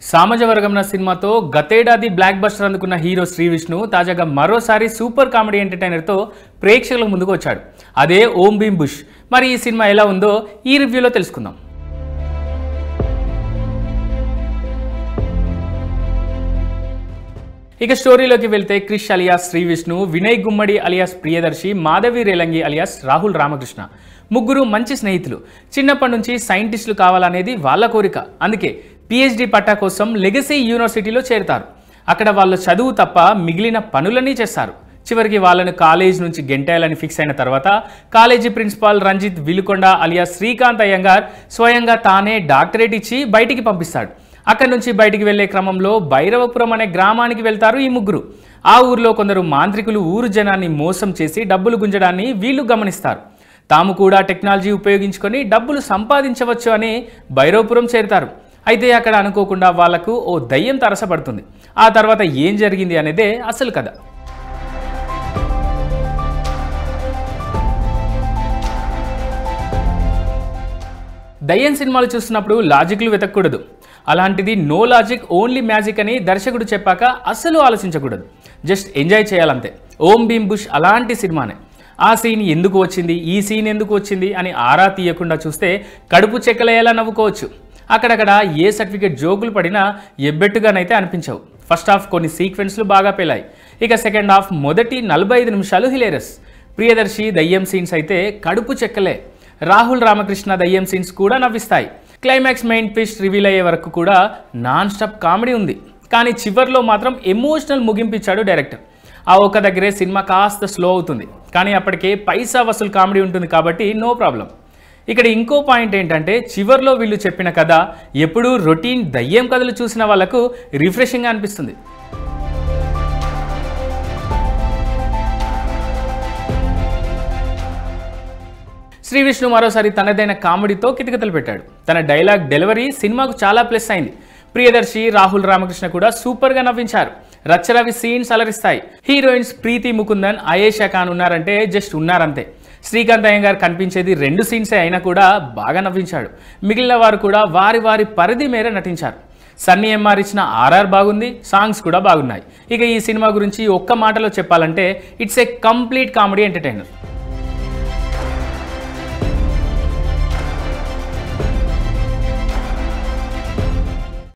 సామజవర్గంన సినిమాతో గతేడాది block buster అందుకున్న హీరో శ్రీ విష్ణు తాజాగా మరోసారి సూపర్ కామెడీ ఎంటర్టైనర్తో ప్రేక్షకుల ముందుకు వచ్చాడు. అదే ఓం భీమ్ బుష్. మరి ఈ సినిమా ఎలా ఉందో ఈ రివ్యూలో తెలుసుకుందాం. ఇక స్టోరీలోకి వెళ్తే క్రిష్ అలియాస్ శ్రీ విష్ణు, వినయ్ గుమ్మడి అలియాస్ ప్రియదర్శి, మాధవి రేలంగి అలియాస్ రాహుల్ రామకృష్ణ ముగ్గురు మంచి స్నేహితులు. చిన్నప్పటి నుంచి సైంటిస్టులు కావాలనేది వాళ్ళ కోరిక. అందుకే పిహెచ్డి పట్టా కోసం లెగసీ యూనివర్సిటీలో చేరుతారు. అక్కడ వాళ్ళు చదువు తప్ప మిగిలిన పనులన్నీ చేస్తారు. చివరికి వాళ్ళను కాలేజ్ నుంచి గెంటేయాలని ఫిక్స్ అయిన తర్వాత college principal Ranjith Vilukonda alias Srikanth Iyengar స్వయంగా తానే డాక్టరేట్ ఇచ్చి బయటికి పంపిస్తాడు. అక్కడి నుంచి బయటికి వెళ్లే క్రమంలో భైరవపురం అనే గ్రామానికి వెళ్తారు ఈ ముగ్గురు. ఆ ఊరిలో కొందరు మాంత్రికులు ఊరు జనాన్ని మోసం చేసి డబ్బులు గుంజడాన్ని వీళ్ళు గమనిస్తారు. తాము కూడా టెక్నాలజీ ఉపయోగించుకొని డబ్బులు సంపాదించవచ్చు అని భైరవపురం చేరుతారు. అయితే అక్కడ అనుకోకుండా వాళ్లకు ఓ దయ్యం తరసపడుతుంది. ఆ తర్వాత ఏం జరిగింది అనేదే అసలు కథ. దయ్యం సినిమాలు చూస్తున్నప్పుడు లాజిక్లు వెతకూడదు. అలాంటిది నో లాజిక్ ఓన్లీ మ్యాజిక్ అని దర్శకుడు చెప్పాక అస్సలు ఆలోచించకూడదు. జస్ట్ ఎంజాయ్ చేయాలంతే. ఓం భీమ్ బుష్ అలాంటి సినిమానే. ఆ సీన్ ఎందుకు వచ్చింది, ఈ సీన్ ఎందుకు వచ్చింది అని ఆరా తీయకుండా చూస్తే కడుపు చెక్కలేలా నవ్వుకోవచ్చు. అక్కడక్కడ ఏ సర్టిఫికేట్ జోకులు పడినా ఎబ్బెట్టుగానైతే అనిపించవు. ఫస్ట్ హాఫ్ కొన్ని సీక్వెన్స్లు బాగా పేలాయి. ఇక సెకండ్ హాఫ్ మొదటి 45 నిమిషాలు హిలేరస్. ప్రియదర్శి దయ్యం సీన్స్ అయితే కడుపు చెక్కలే. రాహుల్ రామకృష్ణ దయ్యం సీన్స్ కూడా నవ్విస్తాయి. క్లైమాక్స్ మెయిన్ ట్విస్ట్ రివీల్ అయ్యే వరకు కూడా నాన్ స్టాప్ కామెడీ ఉంది. కానీ చివర్లో మాత్రం ఎమోషనల్ ముగింపిచ్చాడు డైరెక్టర్. ఆ ఒక్క దగ్గరే సినిమా కాస్త స్లో అవుతుంది. కానీ అప్పటికే పైసా వసూలు కామెడీ ఉంటుంది కాబట్టి నో ప్రాబ్లం. ఇక్కడ ఇంకో పాయింట్ ఏంటంటే చివర్లో వీళ్ళు చెప్పిన కథ ఎప్పుడూ రొటీన్ దయ్యం కథలు చూసిన వాళ్లకు రిఫ్రెషింగ్గా అనిపిస్తుంది. శ్రీ విష్ణు మరోసారి తనదైన కామెడీతో కితకితలు పెట్టాడు. తన డైలాగ్ డెలివరీ సినిమాకు చాలా ప్లస్ అయింది. ప్రియదర్శి, రాహుల్ రామకృష్ణ కూడా సూపర్గా నవ్వించారు. రచ్చరవి సీన్స్ అలరిస్తాయి. హీరోయిన్స్ ప్రీతి ముకుందన్, అయేషా ఖాన్ ఉన్నారంటే జస్ట్ ఉన్నారంతే. శ్రీకాంత్ అయ్యంగార్ కనిపించేది 2 సీన్సే అయినా కూడా బాగా నవ్వించాడు. మిగిలిన వారు కూడా వారి వారి పరిధి మేర నటించారు. సన్నీ ఎంఆర్ ఇచ్చిన ఆర్ఆర్ బాగుంది, సాంగ్స్ కూడా బాగున్నాయి. ఇక ఈ సినిమా గురించి ఒక్క మాటలో చెప్పాలంటే it's a complete comedy entertainer.